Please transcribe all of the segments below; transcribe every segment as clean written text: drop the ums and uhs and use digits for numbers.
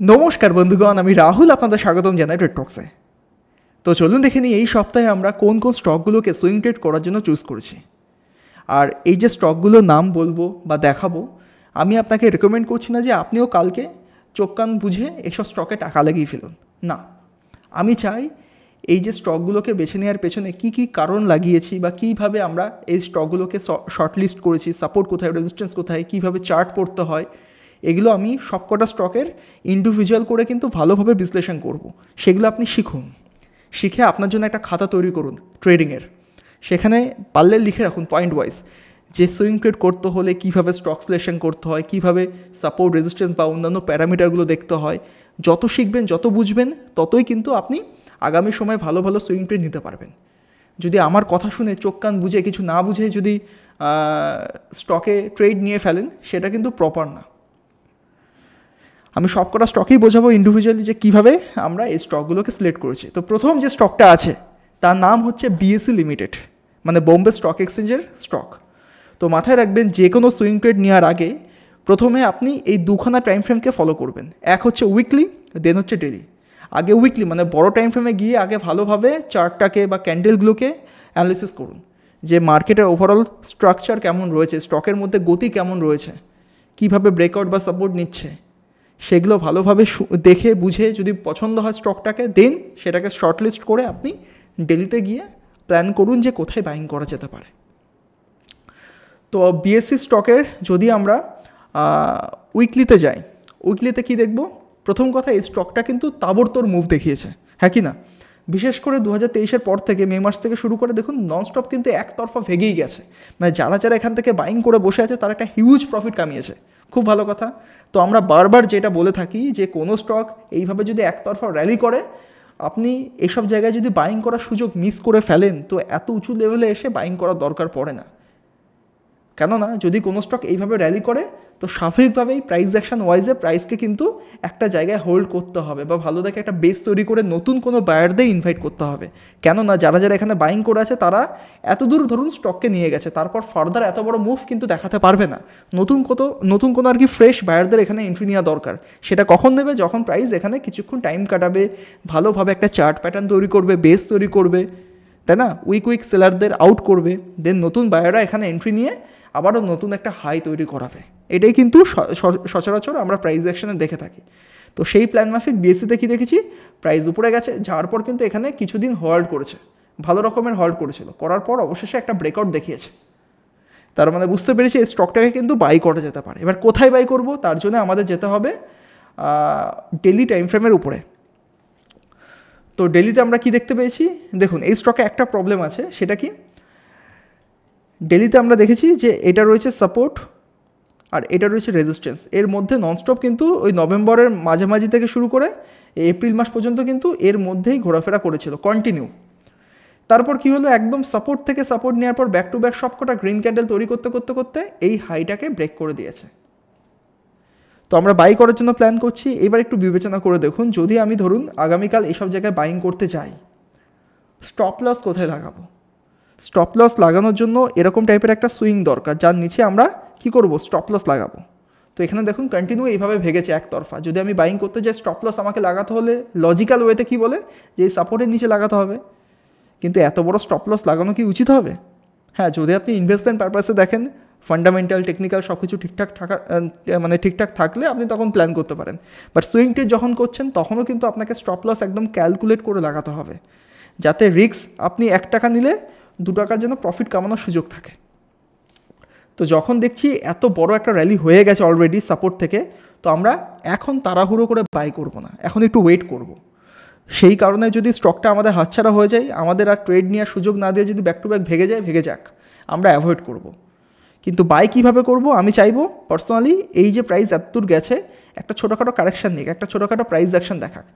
নমস্কার বন্ধুগণ, আমি রাহুল আপনাদের স্বাগতম জানাই ট্রেড টক্সে। তো চলুন দেখে নিই এই সপ্তাহে আমরা কোন কোন স্টকগুলোকে সুইং ট্রেড করার জন্য চুজ করেছি। আর এই যে স্টকগুলোর নাম বলবো বা দেখাবো, আমি আপনাকে রেকমেন্ড করছি না যে আপনিও কালকে চোখ কান বুঝে এইসব স্টকে টাকা লাগিয়ে ফেলুন। না, আমি চাই এই যে স্টকগুলোকে বেছে নেওয়ার পেছনে কী কী কারণ লাগিয়েছি বা কীভাবে আমরা এই স্টকগুলোকে শর্টলিস্ট করেছি, সাপোর্ট কোথায়, রেজিস্ট্যান্স কোথায়, কীভাবে চার্ট পড়তে হয়, এগুলো আমি সবকটা স্টকের ইন্ডিভিজুয়াল করে কিন্তু ভালোভাবে বিশ্লেষণ করব। সেগুলো আপনি শিখুন, শিখে আপনার জন্য একটা খাতা তৈরি করুন ট্রেডিংয়ের। সেখানে পারলে লিখে রাখুন পয়েন্ট ওয়াইজ যে সুইং ট্রেড করতে হলে কীভাবে স্টক সিলেকশন করতে হয়, কীভাবে সাপোর্ট, রেজিস্ট্যান্স বা অন্যান্য প্যারামিটারগুলো দেখতে হয়। যত শিখবেন, যত বুঝবেন, ততই কিন্তু আপনি আগামী সময় ভালো ভালো সুইং ট্রেড নিতে পারবেন। যদি আমার কথা শুনে চোখ কান বুঝে, কিছু না বুঝে যদি স্টকে ট্রেড নিয়ে ফেলেন, সেটা কিন্তু প্রপার না। আমি সবকটা স্টকেই বোঝাবো ইন্ডিভিজুয়ালি যে কীভাবে আমরা এই স্টকগুলোকে সিলেক্ট করেছি। তো প্রথম যে স্টকটা আছে তার নাম হচ্ছে বিএসসি লিমিটেড, মানে বোম্বে স্টক এক্সচেঞ্জের স্টক। তো মাথায় রাখবেন, যে কোনো সুইং ট্রেড নেওয়ার আগে প্রথমে আপনি এই দুখানা টাইম ফ্রেমকে ফলো করবেন। এক হচ্ছে উইকলি, দেন হচ্ছে ডেলি। আগে উইকলি মানে বড় টাইম ফ্রেমে গিয়ে আগে ভালোভাবে চার্টটাকে বা ক্যান্ডেলগুলোকে অ্যানালিসিস করুন যে মার্কেটের ওভারঅল স্ট্রাকচার কেমন রয়েছে, স্টকের মধ্যে গতি কেমন রয়েছে, কীভাবে ব্রেকআউট বা সাপোর্ট নিচ্ছে, সেগুলো ভালোভাবে দেখে বুঝে যদি পছন্দ হয় স্টকটাকে, দেন সেটাকে শর্টলিস্ট করে আপনি ডেলিতে গিয়ে প্ল্যান করুন যে কোথায় বাইং করা যেতে পারে। তো বিএসসি স্টকের যদি আমরা উইকলিতে যাই, উইকলিতে কী দেখব? প্রথম কথা, এই স্টকটা কিন্তু তাবড়তোড় মুভ দেখিয়েছে, হ্যাঁ কি না? বিশেষ করে 2023-এর পর থেকে, মে মাস থেকে শুরু করে দেখুন ননস্টপ কিন্তু একতরফা ভেগেই গেছে। মানে যারা যারা এখান থেকে বাইং করে বসে আছে তারা একটা হিউজ প্রফিট কামিয়েছে, খুব ভালো কথা। তো আমরা বারবার যেটা বলে থাকি যে কোনো স্টক এইভাবে যদি একতরফা র্যালি করে, আপনি এইসব জায়গায় যদি বাইং করার সুযোগ মিস করে ফেলেন, তো এত উঁচু লেভেলে এসে বাইং করার দরকার পড়ে না। কেননা যদি কোনো স্টক এইভাবে র্যালি করে, তো স্বাভাবিকভাবেই প্রাইস অ্যাকশন ওয়াইজে প্রাইসকে কিন্তু একটা জায়গায় হোল্ড করতে হবে বা ভালো দেখে একটা বেস তৈরি করে নতুন কোনো বায়ারদের ইনভাইট করতে হবে। কেননা যারা যারা এখানে বাইং করে আছে তারা এত দূর ধরুন স্টককে নিয়ে গেছে, তারপর ফার্দার এত বড় মুভ কিন্তু দেখাতে পারবে না। নতুন কোনো আর কি ফ্রেশ বায়ারদের এখানে এন্ট্রি নেওয়া দরকার। সেটা কখন নেবে? যখন প্রাইস এখানে কিছুক্ষণ টাইম কাটাবে, ভালোভাবে একটা চার্ট প্যাটার্ন তৈরি করবে, বেস তৈরি করবে, তাই না? উইক সেলারদের আউট করবে, দেন নতুন বায়াররা এখানে এন্ট্রি নিয়ে আবারও নতুন একটা হাই তৈরি করাবে। এটাই কিন্তু সচরাচর আমরা প্রাইস অ্যাকশনে দেখে থাকি। তো সেই প্ল্যান মাফিক বিএসসিতে কী দেখেছি, প্রাইস উপরে গেছে, যাওয়ার পর কিন্তু এখানে কিছুদিন হোল্ড করেছে, ভালো রকমের হোল্ড করেছিল, করার পর অবশেষে একটা ব্রেকআউট দেখিয়েছে। তার মানে বুঝতে পেরেছি এই স্টকটাকে কিন্তু বাই করা যেতে পারে। এবার কোথায় বাই করব? তার জন্য আমাদের যেতে হবে ডেলি টাইম ফ্রেমের উপরে। তো ডেলিতে আমরা কি দেখতে পেয়েছি? দেখুন, এই স্টকে একটা প্রবলেম আছে, সেটা কি? ডেলিতে আমরা দেখেছি যে এটা রয়েছে সাপোর্ট আর এটা রয়েছে রেজিস্ট্যান্স। এর মধ্যে ননস্টপ কিন্তু ওই নভেম্বরের মাঝামাঝি থেকে শুরু করে এপ্রিল মাস পর্যন্ত কিন্তু এর মধ্যেই ঘোরাফেরা করেছিল কন্টিনিউ। তারপর কি হলো, একদম সাপোর্ট থেকে সাপোর্ট নেওয়ার পর ব্যাক টু ব্যাক সবকটা গ্রিন ক্যান্ডেল তৈরি করতে করতে করতে এই হাইটাকে ব্রেক করে দিয়েছে। তো আমরা বাই করার জন্য প্ল্যান করছি। এবার একটু বিবেচনা করে দেখুন, যদি আমি ধরুন আগামীকাল এইসব জায়গায় বাইং করতে যাই, স্টপ লস কোথায় লাগাবো? স্টপ লস লাগানোর জন্য এরকম টাইপের একটা সুইং দরকার, যার নিচে আমরা কি করব? স্টপ লস লাগাবো। তো এখানে দেখুন কন্টিনিউ এইভাবে ভেগেছে একতরফা। যদি আমি বাইং করতে যাই, স্টপ লস আমাকে লাগাতে হলে লজিক্যাল ওয়েতে কি বলে যে এই সাপোর্টের নিচে লাগাতে হবে। কিন্তু এত বড় স্টপ লস লাগানো কি উচিত হবে? হ্যাঁ, যদি আপনি ইনভেস্টমেন্ট পারপাসে দেখেন, ফান্ডামেন্টাল, টেকনিক্যাল সব কিছু ঠিকঠাক ঠিকঠাক থাকলে আপনি তখন প্ল্যান করতে পারেন। বাট সুইং ট্রেড যখন করছেন তখনও কিন্তু আপনাকে স্টপ লস একদম ক্যালকুলেট করে লাগাতে হবে, যাতে রিস্ক আপনি 1 টাকা নিলে 2 টাকার জন্য প্রফিট কামানোর সুযোগ থাকে। তো যখন দেখছি এত বড় একটা র্যালি হয়ে গেছে অলরেডি সাপোর্ট থেকে, তো আমরা এখন তাড়াহুড়ো করে বাই করব না, এখন একটু ওয়েট করব। সেই কারণে যদি স্টকটা আমাদের হাতছাড়া হয়ে যায়, আমাদের আর ট্রেড নেওয়ার সুযোগ না দিয়ে যদি ব্যাক টু ব্যাক ভেগে যায়, ভেগে যাক, আমরা অ্যাভয়েড করব। কিন্তু বাই কীভাবে করব? আমি চাইবো পার্সোনালি এই যে প্রাইস এতদূর গেছে, একটা ছোটোখাটো কারেকশান নিক, একটা ছোটোখাটো প্রাইস অ্যাকশন দেখাক।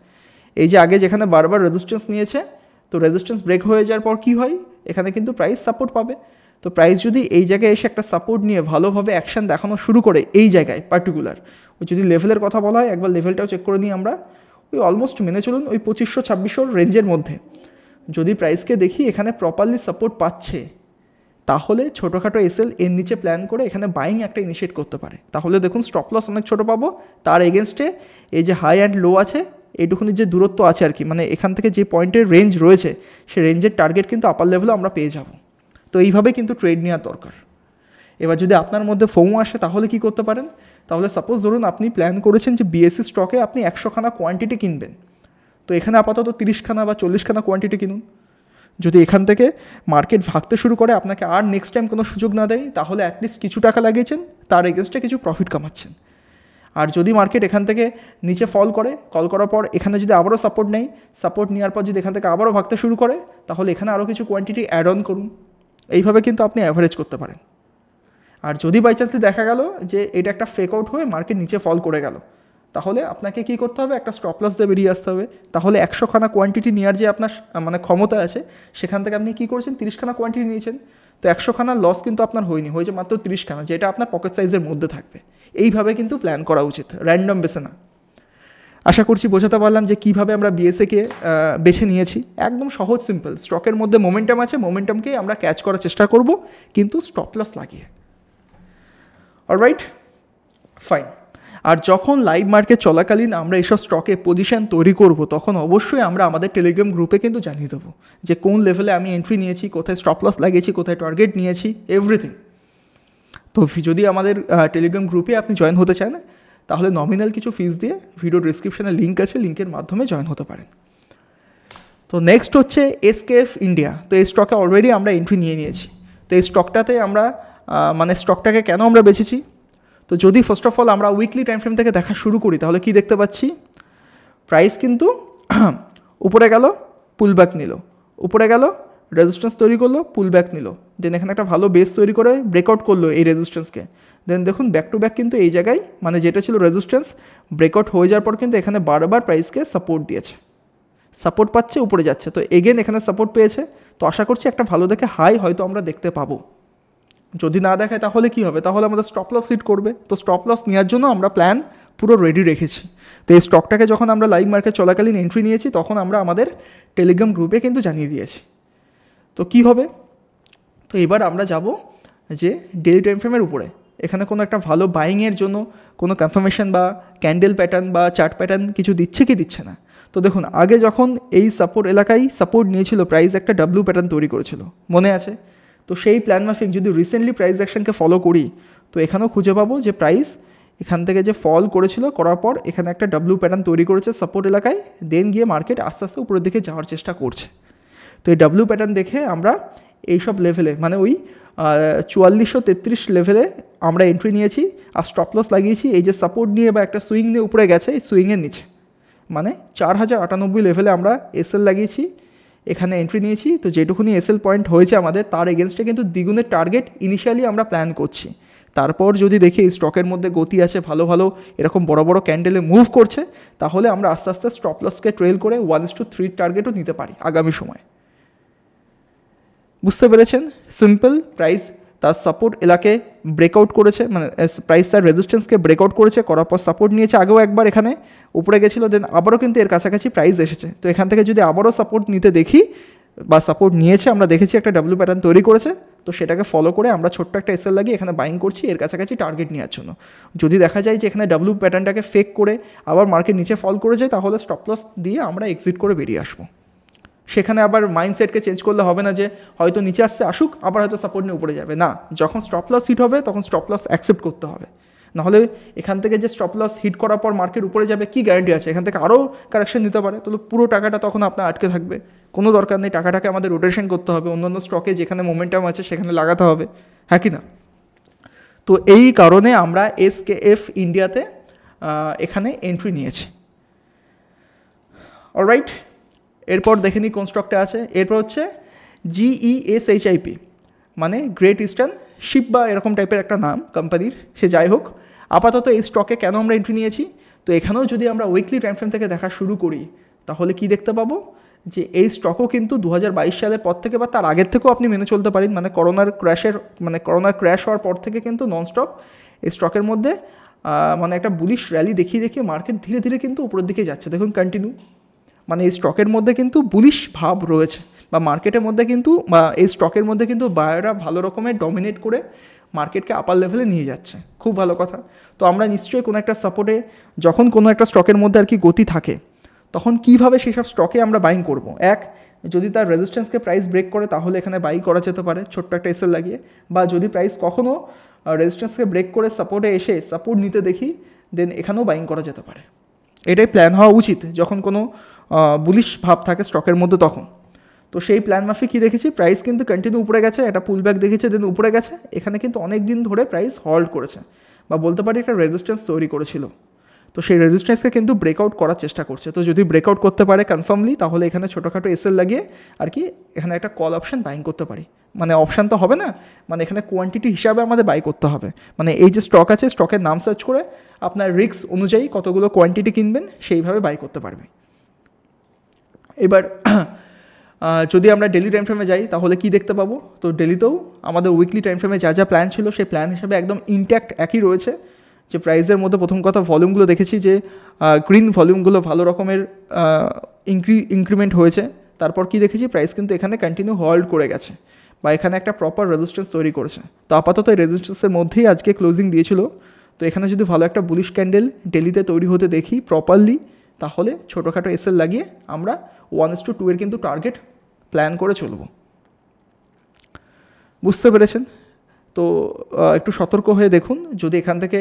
এই যে আগে যেখানে বারবার রেজিস্ট্যান্স নিয়েছে, তো রেজিস্ট্যান্স ব্রেক হয়ে যাওয়ার পর কী হয়, এখানে কিন্তু প্রাইস সাপোর্ট পাবে। তো প্রাইস যদি এই জায়গায় এসে একটা সাপোর্ট নিয়ে ভালোভাবে অ্যাকশান দেখানো শুরু করে এই জায়গায় পার্টিকুলার, ওই যদি লেভেলের কথা বলা হয়, একবার লেভেলটাও চেক করে নিই আমরা, ওই অলমোস্ট মেনে চলুন ওই 2500-2600 রেঞ্জের মধ্যে যদি প্রাইসকে দেখি এখানে প্রপারলি সাপোর্ট পাচ্ছে, তাহলে ছোটোখাটো এসএল এর নিচে প্ল্যান করে এখানে বাইং একটা ইনিশিয়েট করতে পারে। তাহলে দেখুন স্টপ লস অনেক ছোটো পাবো, তার এগেনস্টে এই যে হাই অ্যান্ড লো আছে এইটুকুনি যে দূরত্ব আছে আর কি, মানে এখান থেকে যে পয়েন্টের রেঞ্জ রয়েছে সেই রেঞ্জের টার্গেট কিন্তু আপার লেভেলে আমরা পেয়ে যাব। তো এইভাবে কিন্তু ট্রেড নেওয়ার দরকার। এবার যদি আপনার মধ্যে ফোমো আসে তাহলে কি করতে পারেন, তাহলে সাপোজ ধরুন আপনি প্ল্যান করেছেন যে বিএসসি স্টকে আপনি 100খানা কোয়ান্টিটি কিনবেন, তো এখানে আপাতত 30খানা বা 40খানা কোয়ান্টিটি কিনুন। যদি এখান থেকে মার্কেট ভাগতে শুরু করে আপনাকে আর নেক্সট টাইম কোনো সুযোগ না দেয়, তাহলে অ্যাটলিস্ট কিছু টাকা লাগিয়েছেন, তার এগেনস্টে কিছু প্রফিট কামাচ্ছেন। আর যদি মার্কেট এখান থেকে নিচে ফল করার পর এখানে যদি আবারও সাপোর্ট নেয়, সাপোর্ট নেওয়ার পর যদি এখান থেকে আবারও ভাগতে শুরু করে, তাহলে এখানে আরও কিছু কোয়ান্টিটি অ্যাড অন করুন। এইভাবে কিন্তু আপনি অ্যাভারেজ করতে পারেন। আর যদি বাই চান্সলি দেখা গেল যে এটা একটা ফেক আউট হয়ে মার্কেট নিচে ফল করে গেল, তাহলে আপনাকে কী করতে হবে, একটা স্টপ লস দিয়ে বেরিয়ে আসতে হবে। তাহলে 100খানা কোয়ান্টিটি নেওয়ার যে আপনার মানে ক্ষমতা আছে, সেখান থেকে আপনি কী করেছেন, 30খানা কোয়ান্টিটি নিয়েছেন, তো 100খানার লস কিন্তু আপনার হয়নি, হয়েছে মাত্র 30খানা, যেটা আপনার পকেট সাইজের মধ্যে থাকবে। এইভাবে কিন্তু প্ল্যান করা উচিত, র্যান্ডম বেসে না। আশা করছি বোঝাতে পারলাম যে কীভাবে আমরা বিএসএকে বেছে নিয়েছি। একদম সহজ সিম্পল, স্টকের মধ্যে মোমেন্টাম আছে, মোমেন্টামকেই আমরা ক্যাচ করার চেষ্টা করব, কিন্তু স্টপ লস লাগিয়ে। Alright, fine. আর যখন লাইভ মার্কেট চলাকালীন আমরা এইসব স্টকে পজিশন তৈরি করব, তখন অবশ্যই আমরা আমাদের টেলিগ্রাম গ্রুপে কিন্তু জানিয়ে দেবো যে কোন লেভেলে আমি এন্ট্রি নিয়েছি, কোথায় স্টপ লস লাগিয়েছি, কোথায় টার্গেট নিয়েছি, এভরিথিং। তো যদি আমাদের টেলিগ্রাম গ্রুপে আপনি জয়েন হতে চান, তাহলে নমিনাল কিছু ফিস দিয়ে ভিডিও ডিসক্রিপশানে লিঙ্ক আছে, লিঙ্কের মাধ্যমে জয়েন হতে পারেন। তো নেক্সট হচ্ছে এসকেএফ ইন্ডিয়া। তো এই স্টকে অলরেডি আমরা এন্ট্রি নিয়ে নিয়েছি। তো এই স্টকটাতে আমরা মানে স্টকটাকে কেন আমরা বেছেছি, তো যদি ফার্স্ট অফ অল আমরা উইকলি টাইম ফ্রেম থেকে দেখা শুরু করি, তাহলে কি দেখতে পাচ্ছি, প্রাইস কিন্তু উপরে গেল, পুল ব্যাক নিল, উপরে গেল, রেজিস্ট্যান্স তৈরি করলো, পুল ব্যাক নিল, দেন এখানে একটা ভালো বেস তৈরি করে ব্রেকআউট করলো এই রেজিস্ট্যান্সকে, দেন দেখুন ব্যাক টু ব্যাক কিন্তু এই জায়গায় মানে যেটা ছিল রেজিস্ট্যান্স, ব্রেকআউট হয়ে যাওয়ার পর কিন্তু এখানে বারবার প্রাইসকে সাপোর্ট দিয়েছে, সাপোর্ট পাচ্ছে, উপরে যাচ্ছে। তো এগেন এখানে সাপোর্ট পেয়েছে, তো আশা করছি একটা ভালো দেখে হাই হয়তো আমরা দেখতে পাবো। যদি না দেখায় তাহলে কি হবে, তাহলে আমাদের স্টপ লস হিট করবে। তো স্টপ লস নেওয়ার জন্য আমরা প্ল্যান পুরো রেডি রেখেছি। তো এই স্টকটাকে যখন আমরা লাইভ মার্কেট চলাকালীন এন্ট্রি নিয়েছি, তখন আমরা আমাদের টেলিগ্রাম গ্রুপে কিন্তু জানিয়ে দিয়েছি। তো কি হবে, তো এবার আমরা যাব যে ডেলি টাইম ফ্রেমের উপরে, এখানে কোনো একটা ভালো বাইংয়ের জন্য কোনো কনফার্মেশন বা ক্যান্ডেল প্যাটার্ন বা চার্ট প্যাটার্ন কিছু দিচ্ছে কি দিচ্ছে না। তো দেখুন আগে যখন এই সাপোর্ট এলাকায় সাপোর্ট নিয়েছিল, প্রাইস একটা ডাব্লিউ প্যাটার্ন তৈরি করেছিল, মনে আছে। তো সেই প্ল্যান মাফিক যদি রিসেন্টলি প্রাইস অ্যাকশনকে ফলো করি, তো এখানেও খুঁজে পাবো যে প্রাইস এখান থেকে যে ফল করেছিল, করার পর এখানে একটা ডাব্লিউ প্যাটার্ন তৈরি করেছে সাপোর্ট এলাকায়, দেন গিয়ে মার্কেট আস্তে আস্তে উপরের দিকে যাওয়ার চেষ্টা করছে। তো এই ডাব্লিউ প্যাটার্ন দেখে আমরা এইসব লেভেলে মানে ওই 4433 লেভেলে আমরা এন্ট্রি নিয়েছি আর স্টপ লস লাগিয়েছি এই যে সাপোর্ট নিয়ে বা একটা সুইং নিয়ে উপরে গেছে, এই সুইংয়ের নিচে মানে 4098 লেভেলে আমরা এসএল লাগিয়েছি, এখানে এন্ট্রি নিয়েছি। তো যেটুকুনি এসএল পয়েন্ট হয়েছে আমাদের, তার এগেনস্টে কিন্তু দ্বিগুণের টার্গেট ইনিশিয়ালি আমরা প্ল্যান করছি। তারপর যদি দেখি স্টকের মধ্যে গতি আছে, ভালো ভালো এরকম বড় বড় ক্যান্ডেলে মুভ করছে, তাহলে আমরা আস্তে আস্তে স্টপ লসকে ট্রেল করে 1:3 টার্গেটও নিতে পারি আগামী সময়। বুঝতে পেরেছেন, সিম্পল। প্রাইস তার সাপোর্ট এলাকে ব্রেকআউট করেছে, মানে প্রাইস তার রেজিস্ট্যান্সকে ব্রেকআউট করেছে, করার পর সাপোর্ট নিয়েছে, আগেও একবার এখানে উপরে গেছিলো, দেন আবারও কিন্তু এর কাছাকাছি প্রাইস এসেছে। তো এখান থেকে যদি আবারও সাপোর্ট নিতে দেখি বা সাপোর্ট নিয়েছে, আমরা দেখেছি একটা ডাব্লিউ প্যাটার্ন তৈরি করেছে, তো সেটাকে ফলো করে আমরা ছোট্ট একটা এসএল লাগিয়ে এখানে বাইং করছি এর কাছাকাছি টার্গেট নেওয়ার জন্য। যদি দেখা যায় যে এখানে ডাব্লিউ প্যাটার্নটাকে ফেক করে আবার মার্কেট নিচে ফল করে যায়, তাহলে স্টপ লস দিয়ে আমরা এক্সিট করে বেরিয়ে আসবো। সেখানে আবার মাইন্ডসেটকে চেঞ্জ করলে হবে না যে হয়তো নিচে আসছে আসুক, আবার হয়তো সাপোর্ট নিয়ে উপরে যাবে, না, যখন স্টপ লস হিট হবে তখন স্টপ লস অ্যাকসেপ্ট করতে হবে। নাহলে এখান থেকে যে স্টপ লস হিট করার পর মার্কেট উপরে যাবে কি গ্যারান্টি আছে, এখান থেকে আরও কারেকশন নিতে পারে, তাহলে পুরো টাকাটা তখন আপনার আটকে থাকবে। কোনো দরকার নেই, টাকাটাকে আমাদের রোটেশন করতে হবে, অন্যান্য স্টকে যেখানে মোমেন্টাম আছে সেখানে লাগাতে হবে, হ্যাঁ কি না। তো এই কারণে আমরা এসকেএফ ইন্ডিয়াতে এখানে এন্ট্রি নিয়েছি। অলরাইট, এরপর দেখে নিই কোন স্টকটা আছে। এরপর হচ্ছে GESHIP, মানে গ্রেট ইস্টার্ন শিপ বা এরকম টাইপের একটা নাম কোম্পানির, সে যাই হোক। আপাতত এই স্টকে কেন আমরা এন্ট্রি নিয়েছি, তো এখানেও যদি আমরা উইকলি টাইম ফ্রেম থেকে দেখা শুরু করি, তাহলে কি দেখতে পাবো যে এই স্টকও কিন্তু 2022 সালের পর থেকে বা তার আগের থেকেও আপনি মেনে চলতে পারেন, মানে করোনার ক্র্যাশ হওয়ার পর থেকে কিন্তু ননস্টপ এই স্টকের মধ্যে মানে একটা বুলিশ র্যালি দেখিয়ে মার্কেট ধীরে ধীরে কিন্তু উপরের দিকে যাচ্ছে। দেখুন কন্টিনিউ, মানে এই স্টকের মধ্যে কিন্তু বুলিশ ভাব রয়েছে, বা মার্কেটের মধ্যে কিন্তু বা এই স্টকের মধ্যে কিন্তু বায়াররা ভালো রকমের ডমিনেট করে মার্কেটকে আপার লেভেলে নিয়ে যাচ্ছে, খুব ভালো কথা। তো আমরা নিশ্চয়ই কোনো একটা সাপোর্টে যখন কোনো একটা স্টকের মধ্যে আর কি গতি থাকে তখন কীভাবে সেসব স্টকে আমরা বাইং করব। এক, যদি তার রেজিস্ট্যান্সকে প্রাইস ব্রেক করে তাহলে এখানে বাই করা যেতে পারে ছোট্ট একটা এসএল লাগিয়ে, বা যদি প্রাইস কখনও রেজিস্ট্যান্সকে ব্রেক করে সাপোর্টে এসে সাপোর্ট নিতে দেখি দেন এখানেও বাইং করা যেতে পারে। এটাই প্ল্যান হওয়া উচিত যখন কোনো বুলিশ ভাব থাকে স্টকের মধ্যে তখন। তো সেই প্ল্যান মাফিক কী দেখেছি, প্রাইস কিন্তু কন্টিনিউ উপরে গেছে, একটা পুল ব্যাক দেখেছে দেন উপরে গেছে, এখানে কিন্তু অনেক দিন ধরে প্রাইস হল্ড করেছে বা বলতে পারি একটা রেজিস্ট্যান্স তৈরি করেছিল। তো সেই রেজিস্ট্যান্সকে কিন্তু ব্রেকআউট করার চেষ্টা করছে। তো যদি ব্রেকআউট করতে পারে কনফার্মলি তাহলে এখানে ছোটোখাটো এসএল লাগিয়ে আর কি এখানে একটা কল অপশান বাইং করতে পারি। মানে অপশান তো হবে না, মানে এখানে কোয়ান্টিটি হিসাবে আমাদের বাই করতে হবে। মানে এই যে স্টক আছে স্টকের নাম সার্চ করে আপনার রিস্ক অনুযায়ী কতগুলো কোয়ান্টিটি কিনবেন সেইভাবে বাই করতে পারবে। এবার যদি আমরা ডেলি টাইম ফ্রেমে যাই তাহলে কি দেখতে পাবো, তো ডেলিতেও আমাদের উইকলি টাইম ফ্রেমে যা যা প্ল্যান ছিল সেই প্ল্যান হিসাবে একদম ইনট্যাক্ট একই রয়েছে। যে প্রাইসের মধ্যে প্রথম কথা ভলিউমগুলো দেখেছি যে গ্রিন ভলিউমগুলো ভালো রকমের ইনক্রিমেন্ট হয়েছে। তারপর কি দেখেছি, প্রাইস কিন্তু এখানে কন্টিনিউ হোল্ড করে গেছে বা এখানে একটা প্রপার রেজিস্ট্যান্স তৈরি করেছে। তো আপাতত এই রেজিস্ট্যান্সের মধ্যেই আজকে ক্লোজিং দিয়েছিল। তো এখানে যদি ভালো একটা বুলিশ ক্যান্ডেল ডেলিতে তৈরি হতে দেখি প্রপারলি তাহলে ছোটোখাটো এসএল লাগিয়ে আমরা 1:2 এর কিন্তু টার্গেট প্ল্যান করে চলব। বুঝতে পেরেছেন? তো একটু সতর্ক হয়ে দেখুন, যদি এখান থেকে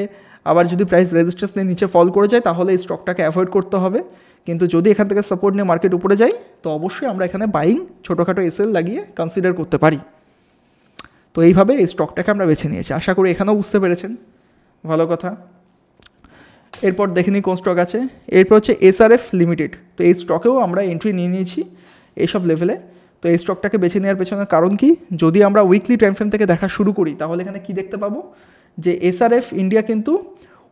আবার যদি প্রাইস রেজিস্ট্যান্স নিয়ে নিচে ফল করে যায় তাহলে এই স্টকটাকে অ্যাভয়েড করতে হবে। কিন্তু যদি এখান থেকে সাপোর্ট নিয়ে মার্কেট উপরে যায় তো অবশ্যই আমরা এখানে বাইং ছোটোখাটো এসএল লাগিয়ে কনসিডার করতে পারি। তো এইভাবে এই স্টকটাকে আমরা বেছে নিয়েছি। আশা করি এখানেও বুঝতে পেরেছেন, ভালো কথা। এরপর দেখে নিই কোন স্টক আছে। এরপর হচ্ছে এসআরএফ লিমিটেড। তো এই স্টকেও আমরা এন্ট্রি নিয়ে নিয়েছি এইসব লেভেলে। তো এই স্টকটাকে বেছে নেওয়ার পেছনে কারণ কি, যদি আমরা উইকলি টাইম ফ্রেম থেকে দেখা শুরু করি তাহলে এখানে কি দেখতে পাবো যে এসআরএফ ইন্ডিয়া কিন্তু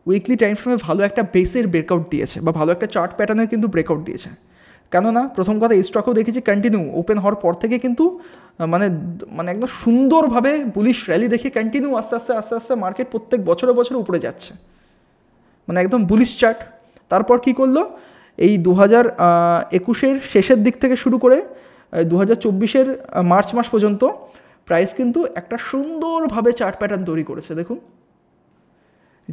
উইকলি টাইম ফ্রেমে ভালো একটা বেসের ব্রেকআউট দিয়েছে বা ভালো একটা চার্ট প্যাটার্নের কিন্তু ব্রেকআউট দিয়েছে। কেননা প্রথম কথা এই স্টকেও দেখেছি কন্টিনিউ ওপেন হওয়ার পর থেকে কিন্তু মানে মানে একদম সুন্দরভাবে বুলিশ র্যালি দেখে কন্টিনিউ আস্তে আস্তে আস্তে আস্তে মার্কেট প্রত্যেক বছরে বছরে উপরে যাচ্ছে, মানে একদম বুলিশ চার্ট। তারপর কি করলো, এই 2021-এর শেষের দিক থেকে শুরু করে 2024-এর মার্চ মাস পর্যন্ত প্রাইস কিন্তু একটা সুন্দরভাবে চার্ট প্যাটার্ন তৈরি করেছে। দেখুন,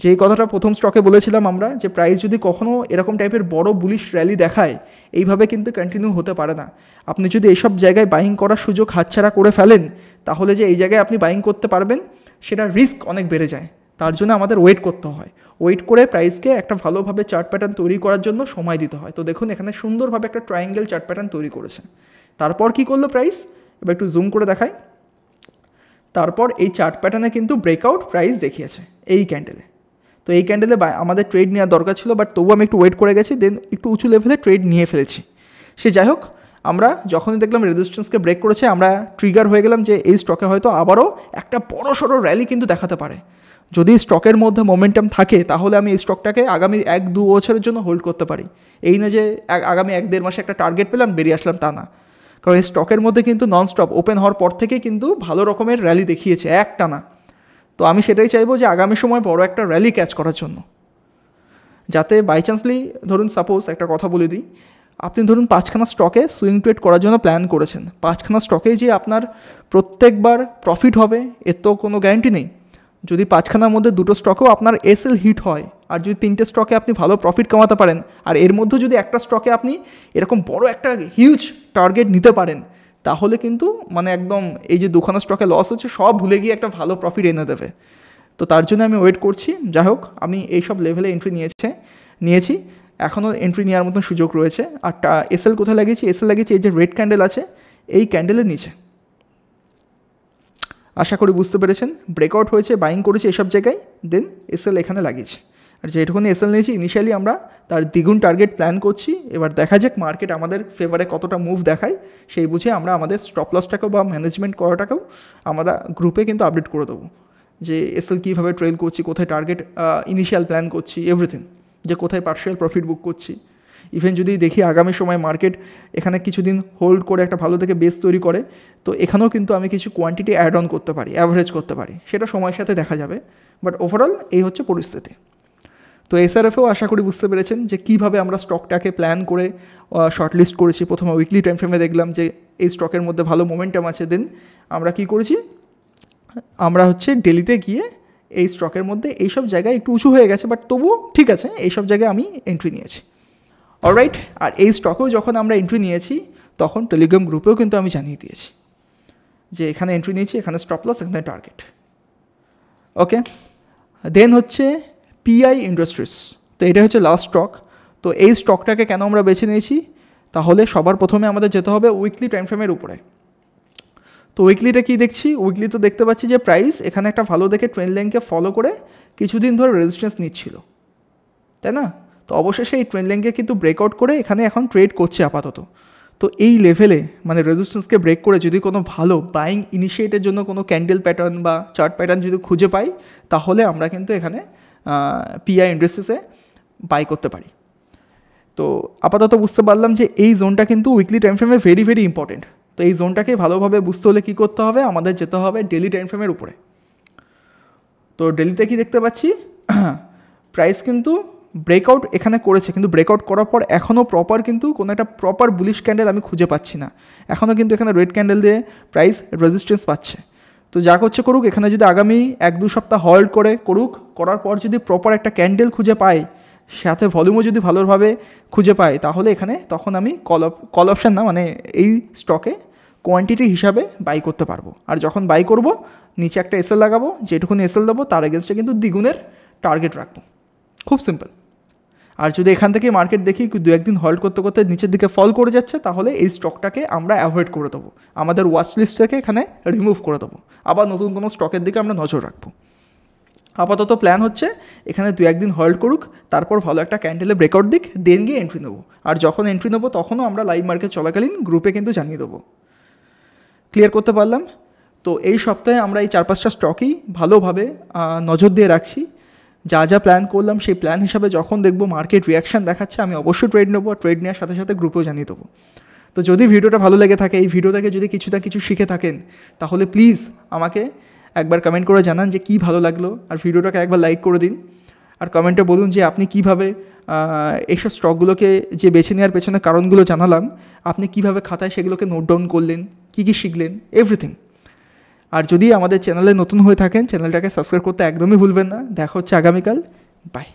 যেই কথাটা প্রথম স্টকে বলেছিলাম আমরা যে প্রাইস যদি কখনও এরকম টাইপের বড় বুলিশ র্যালি দেখায় এইভাবে কিন্তু কন্টিনিউ হতে পারে না। আপনি যদি এইসব জায়গায় বাইং করার সুযোগ হাতছাড়া করে ফেলেন তাহলে যে এই জায়গায় আপনি বাইং করতে পারবেন সেটা রিস্ক অনেক বেড়ে যায়। তার জন্য আমাদের ওয়েট করতে হয়, ওয়েট করে প্রাইসকে একটা ভালোভাবে চার্ট প্যাটার্ন তৈরি করার জন্য সময় দিতে হয়। তো দেখুন এখানে সুন্দরভাবে একটা ট্রায়াঙ্গেল চার্ট প্যাটার্ন তৈরি করেছে। তারপর কি করলো প্রাইস, এবার একটু জুম করে দেখাই। তারপর এই চার্ট প্যাটার্নে কিন্তু ব্রেকআউট প্রাইস দেখিয়েছে এই ক্যান্ডেলে। তো এই ক্যান্ডেলে আমাদের ট্রেড নেওয়ার দরকার ছিল, বাট তবু আমি একটু ওয়েট করে গেছি, দেন একটু উঁচু লেভেলে ট্রেড নিয়ে ফেলেছি। সে যাই হোক, আমরা যখনই দেখলাম রেজিস্ট্যান্সকে ব্রেক করেছে আমরা ট্রিগার হয়ে গেলাম যে এই স্টকে হয়তো আবারও একটা বড় সড়ো র্যালি কিন্তু দেখাতে পারে। যদি স্টকের মধ্যে মোমেন্টাম থাকে তাহলে আমি এই স্টকটাকে আগামী 1-2 বছরের জন্য হোল্ড করতে পারি। এই না যে আগামী 1-1.5 মাসে একটা টার্গেট পেলাম বেরিয়ে আসলাম, তা না। কারণ এই স্টকের মধ্যে কিন্তু ননস্টপ ওপেন হওয়ার পর থেকে কিন্তু ভালো রকমের র্যালি দেখিয়েছে একটানা। তো আমি সেটাই চাইবো যে আগামী সময় বড় একটা র্যালি ক্যাচ করার জন্য, যাতে বাই চান্সলি ধরুন সাপোজ একটা কথা বলে দিই, আপনি ধরুন 5খানা স্টকে সুইং ট্রেড করার জন্য প্ল্যান করেছেন, 5খানা স্টকেই যে আপনার প্রত্যেকবার প্রফিট হবে এর তো কোনো গ্যারান্টি নেই। যদি 5খানার মধ্যে 2টো স্টকেও আপনার এসএল হিট হয় আর যদি 3টে স্টকে আপনি ভালো প্রফিট কামাতে পারেন আর এর মধ্যে যদি একটা স্টকে আপনি এরকম বড় একটা হিউজ টার্গেট নিতে পারেন তাহলে কিন্তু মানে একদম এই যে 2খানা স্টকে লস হচ্ছে সব ভুলে গিয়ে একটা ভালো প্রফিট এনে দেবে। তো তার জন্য আমি ওয়েট করছি। যাই হোক, আমি এইসব লেভেলে এন্ট্রি নিয়েছি, এখনও এন্ট্রি নেওয়ার মতন সুযোগ রয়েছে। আর এসএল কোথায় লাগিয়েছি, এসএল লাগিয়েছি এই যে রেড ক্যান্ডেল আছে এই ক্যান্ডেলের নিচে। আশা করি বুঝতে পেরেছেন, ব্রেকআউট হয়েছে, বাইং করেছে এসব জায়গায়, দেন এসএল এখানে লাগিয়েছে। আর যেটুকুনি এসএল নিয়েছি ইনিশিয়ালি আমরা তার দ্বিগুণ টার্গেট প্ল্যান করছি। এবার দেখা যাক মার্কেট আমাদের ফেভারে কতটা মুভ দেখায়, সেই বুঝে আমরা আমাদের স্টপ লসটাকেও বা ম্যানেজমেন্ট করাটাকেও আমরা গ্রুপে কিন্তু আপডেট করে দেবো যে এসএল কীভাবে ট্রেল করছি, কোথায় টার্গেট ইনিশিয়াল প্ল্যান করছি, এভরিথিং, যে কোথায় পার্শিয়াল প্রফিট বুক করছি। ইভেন যদি দেখি আগামী সময় মার্কেট এখানে কিছুদিন হোল্ড করে একটা ভালো থেকে বেস তৈরি করে তো এখানেও কিন্তু আমি কিছু কোয়ান্টিটি অ্যাড অন করতে পারি, অ্যাভারেজ করতে পারি, সেটা সময়ের সাথে দেখা যাবে। বাট ওভারঅল এই হচ্ছে পরিস্থিতি। তো এসআরএফেও আশা করি বুঝতে পেরেছেন যে কীভাবে আমরা স্টকটাকে প্ল্যান করে শর্টলিস্ট করেছি। প্রথমে উইকলি টাইম ফ্রেমে দেখলাম যে এই স্টকের মধ্যে ভালো মোমেন্টাম আছে, দেন আমরা কী করেছি, আমরা হচ্ছে ডেলিতে গিয়ে এই স্টকের মধ্যে এইসব জায়গায় একটু উঁচু হয়ে গেছে বাট তবুও ঠিক আছে, এইসব জায়গায় আমি এন্ট্রি নিয়েছি। অলরাইট, আর এই স্টকেও যখন আমরা এন্ট্রি নিয়েছি তখন টেলিগ্রাম গ্রুপেও কিন্তু আমি জানিয়ে দিয়েছি যে এখানে এন্ট্রি নিয়েছি, এখানে স্টপ লস, এখানে টার্গেট। ওকে, দেন হচ্ছে পিআই ইন্ডাস্ট্রিজ। তো এটা হচ্ছে লাস্ট স্টক। তো এই স্টকটাকে কেন আমরা বেছে নিয়েছি, তাহলে সবার প্রথমে আমাদের যেতে হবে উইকলি টাইম ফ্রেমের উপরে। তো উইকলিটা কী দেখছি, উইকলি তো দেখতে পাচ্ছি যে প্রাইস এখানে একটা ভালো দেখে ট্রেন্ড লাইনকে ফলো করে কিছুদিন ধরে রেজিস্ট্যান্স নিচ্ছিল, তাই না? তো অবশেষে এই ট্রেন্ড লাইনকে কিন্তু ব্রেকআউট করে এখানে এখন ট্রেড করছে আপাতত। তো এই লেভেলে মানে রেজিস্ট্যান্সকে ব্রেক করে যদি কোনো ভালো বাইং ইনিশিয়েটের জন্য কোনো ক্যান্ডেল প্যাটার্ন বা চার্ট প্যাটার্ন যদি খুঁজে পাই, তাহলে আমরা কিন্তু এখানে পিআই ইন্ডাস্ট্রিজে বাই করতে পারি। তো আপাতত বুঝতে পারলাম যে এই জোনটা কিন্তু উইকলি টাইম ফ্রেমে ভেরি ভেরি ইম্পর্টেন্ট। তো এই জোনটাকে ভালোভাবে বুঝতে হলে কী করতে হবে, আমাদের যেতে হবে ডেলি টাইম ফ্রেমের উপরে। তো ডেলিতে কি দেখতে পাচ্ছি, প্রাইস কিন্তু ব্রেকআউট এখানে করেছে, কিন্তু ব্রেকআউট করার পর এখনও প্রপার কিন্তু কোনো একটা প্রপার বুলিশ ক্যান্ডেল আমি খুঁজে পাচ্ছি না। এখনও কিন্তু এখানে রেড ক্যান্ডেল দিয়ে প্রাইস রেজিস্ট্যান্স পাচ্ছে। তো যা করছে করুক, এখানে যদি আগামী 1-2 সপ্তাহ হোল্ড করে করুক, করার পর যদি প্রপার একটা ক্যান্ডেল খুঁজে পায়, সাথে ভলিউমও যদি ভালোভাবে খুঁজে পায়, তাহলে এখানে তখন আমি কল অপশান না মানে এই স্টকে কোয়ান্টিটি হিসাবে বাই করতে পারবো। আর যখন বাই করব, নিচে একটা এসএল লাগাবো, যেটুকুনি এসএল দেবো তার এগেনস্টে কিন্তু দ্বিগুণের টার্গেট রাখবো। খুব সিম্পল। আর যদি এখান থেকে মার্কেট দেখি 2-1 দিন হোল্ড করতে করতে নিচের দিকে ফল করে যাচ্ছে, তাহলে এই স্টকটাকে আমরা অ্যাভয়েড করে দেবো, আমাদের ওয়াচ লিস্ট থেকে এখানে রিমুভ করে দেবো, আবার নতুন কোনো স্টকের দিকে আমরা নজর রাখবো। আপাতত প্ল্যান হচ্ছে এখানে 2-1 দিন হোল্ড করুক, তারপর ভালো একটা ক্যান্ডেলে ব্রেকআউট দিক, দেন গিয়ে এন্ট্রি নেবো। আর যখন এন্ট্রি নেবো তখনও আমরা লাইভ মার্কেট চলাকালীন গ্রুপে কিন্তু জানিয়ে দেবো। ক্লিয়ার করতে পারলাম? তো এই সপ্তাহে আমরা এই 4-5টা স্টকই ভালোভাবে নজর দিয়ে রাখছি। যা যা প্ল্যান করলাম সেই প্ল্যান হিসাবে যখন দেখবো মার্কেট রিয়াকশান দেখাচ্ছে, আমি অবশ্যই ট্রেড নেবো। ট্রেড নেওয়ার সাথে সাথে গ্রুপেও জানিয়ে দেবো। তো যদি ভিডিওটা ভালো লেগে থাকে, এই ভিডিও থেকে যদি কিছু না কিছু শিখে থাকেন, তাহলে প্লিজ আমাকে একবার কমেন্ট করে জানান যে কী ভালো লাগলো, আর ভিডিওটাকে একবার লাইক করে দিন। আর কমেন্টে বলুন যে আপনি কীভাবে এইসব স্টকগুলোকে যে বেছে নেওয়ার পেছনে কারণগুলো জানালাম, আপনি কীভাবে খাতায় সেগুলোকে নোট ডাউন করলেন, কী কী শিখলেন, এভরিথিং। আর যদি আমাদের চ্যানেলে নতুন হয়ে থাকেন, চ্যানেলটাকে সাবস্ক্রাইব করতে একদমই ভুলবেন না। দেখা হচ্ছে আগামীকাল। বাই।